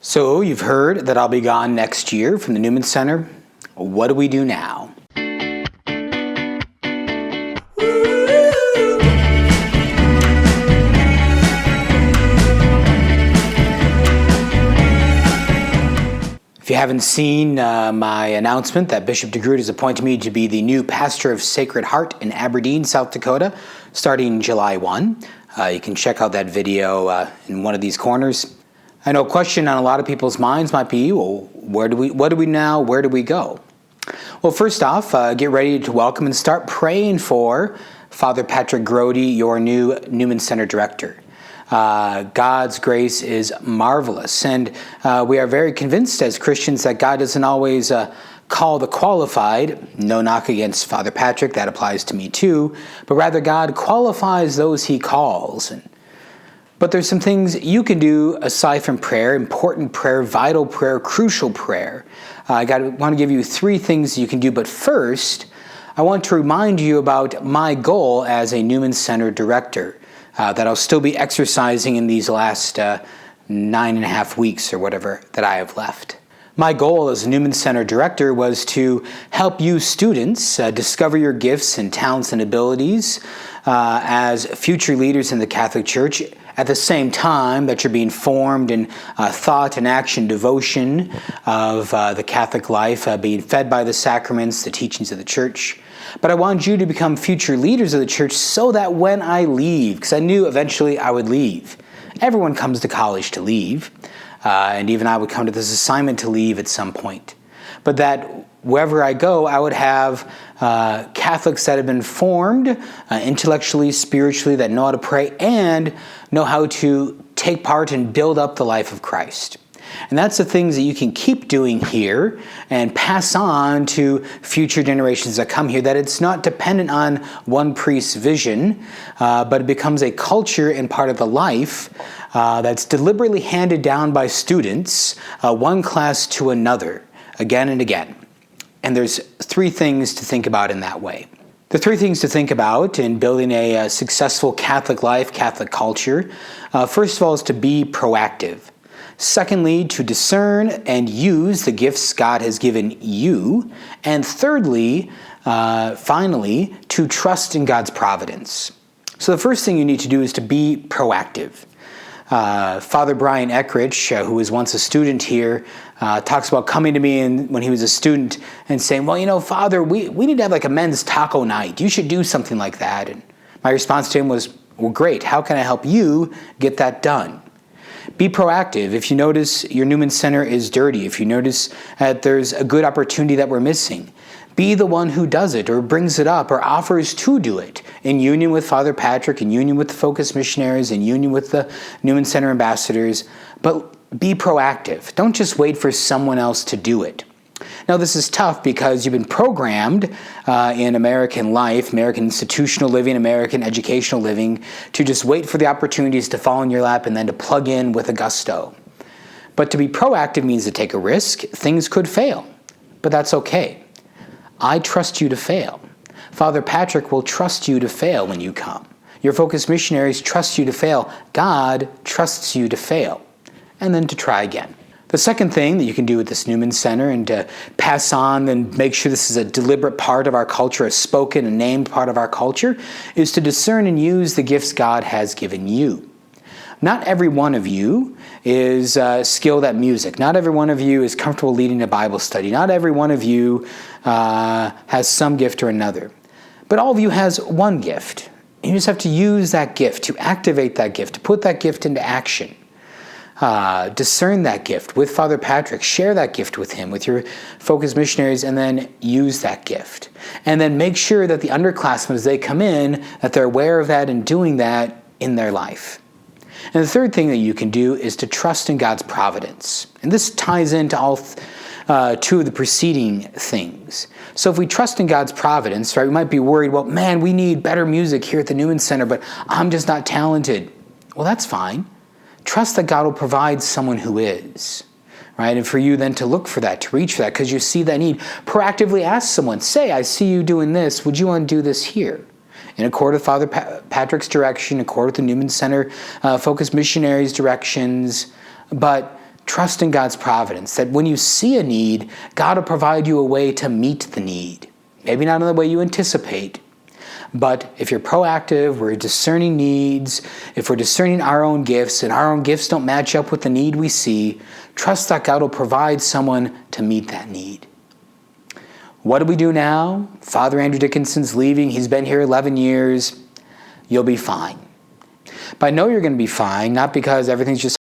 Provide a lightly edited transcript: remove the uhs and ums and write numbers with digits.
So you've heard that I'll be gone next year from the Newman Center. What do we do now? If you haven't seen my announcement that Bishop DeGroot has appointed me to be the new pastor of Sacred Heart in Aberdeen, South Dakota, starting July 1, you can check out that video in one of these corners. I know a question on a lot of people's minds might be, well, what do we now? Where do we go? Well, first off, get ready to welcome and start praying for Father Patrick Grody, your new Newman Center director. God's grace is marvelous, and we are very convinced as Christians that God doesn't always call the qualified. No knock against Father Patrick, that applies to me too, but rather God qualifies those he calls. But there's some things you can do aside from prayer, important prayer, vital prayer, crucial prayer. I want to give you 3 things you can do, but first, I want to remind you about my goal as a Newman Center director that I'll still be exercising in these last 9.5 weeks or whatever that I have left. My goal as a Newman Center director was to help you students discover your gifts and talents and abilities as future leaders in the Catholic Church, at the same time that you're being formed in thought and action devotion of the Catholic life, being fed by the sacraments, the teachings of the Church. But I wanted you to become future leaders of the Church so that when I leave, because I knew eventually I would leave. Everyone comes to college to leave, and even I would come to this assignment to leave at some point. But that wherever I go, I would have Catholics that have been formed intellectually, spiritually, that know how to pray and know how to take part and build up the life of Christ. And that's the things that you can keep doing here and pass on to future generations that come here, that it's not dependent on one priest's vision, but it becomes a culture and part of the life that's deliberately handed down by students, one class to another, again and again. And there's 3 things to think about in that way. The 3 things to think about in building a successful Catholic life, Catholic culture, first of all, is to be proactive. Secondly, to discern and use the gifts God has given you. And thirdly, finally, to trust in God's providence. So the first thing you need to do is to be proactive. Father Brian Eckrich, who was once a student here, talks about coming to me when he was a student and saying, well, you know, Father, we need to have like a men's taco night. You should do something like that. And my response to him was, well, great. How can I help you get that done? Be proactive. If you notice your Newman Center is dirty, if you notice that there's a good opportunity that we're missing, be the one who does it or brings it up or offers to do it in union with Father Patrick, in union with the Focus Missionaries, in union with the Newman Center ambassadors. But be proactive. Don't just wait for someone else to do it. Now, this is tough because you've been programmed in American life, American institutional living, American educational living, to just wait for the opportunities to fall in your lap and then to plug in with a gusto. But to be proactive means to take a risk. Things could fail, but that's okay. I trust you to fail. Father Patrick will trust you to fail when you come. Your Focus Missionaries trust you to fail. God trusts you to fail, and then to try again. The second thing that you can do with this Newman Center and to pass on and make sure this is a deliberate part of our culture, a spoken and named part of our culture, is to discern and use the gifts God has given you. Not every one of you is skilled at music. Not every one of you is comfortable leading a Bible study. Not every one of you has some gift or another. But all of you has one gift. You just have to use that gift, to activate that gift, to put that gift into action. Discern that gift with Father Patrick. Share that gift with him, with your Focus Missionaries, and then use that gift. And then make sure that the underclassmen, as they come in, that they're aware of that and doing that in their life. And the third thing that you can do is to trust in God's providence. And this ties into all 2 of the preceding things. So if we trust in God's providence, right, we might be worried, well, man, we need better music here at the Newman Center, but I'm just not talented. Well, that's fine. Trust that God will provide someone who is, right? And for you then to look for that, to reach for that, because you see that need. Proactively ask someone, say, I see you doing this. Would you want to do this here? In accord with Father Patrick's direction, in accord with the Newman Center Focus Missionaries' directions, but trust in God's providence, that when you see a need, God will provide you a way to meet the need. Maybe not in the way you anticipate, but if you're proactive, we're discerning needs, if we're discerning our own gifts, and our own gifts don't match up with the need we see, trust that God will provide someone to meet that need. What do we do now? Father Andrew Dickinson's leaving. He's been here 11 years. You'll be fine. But I know you're going to be fine, not because everything's just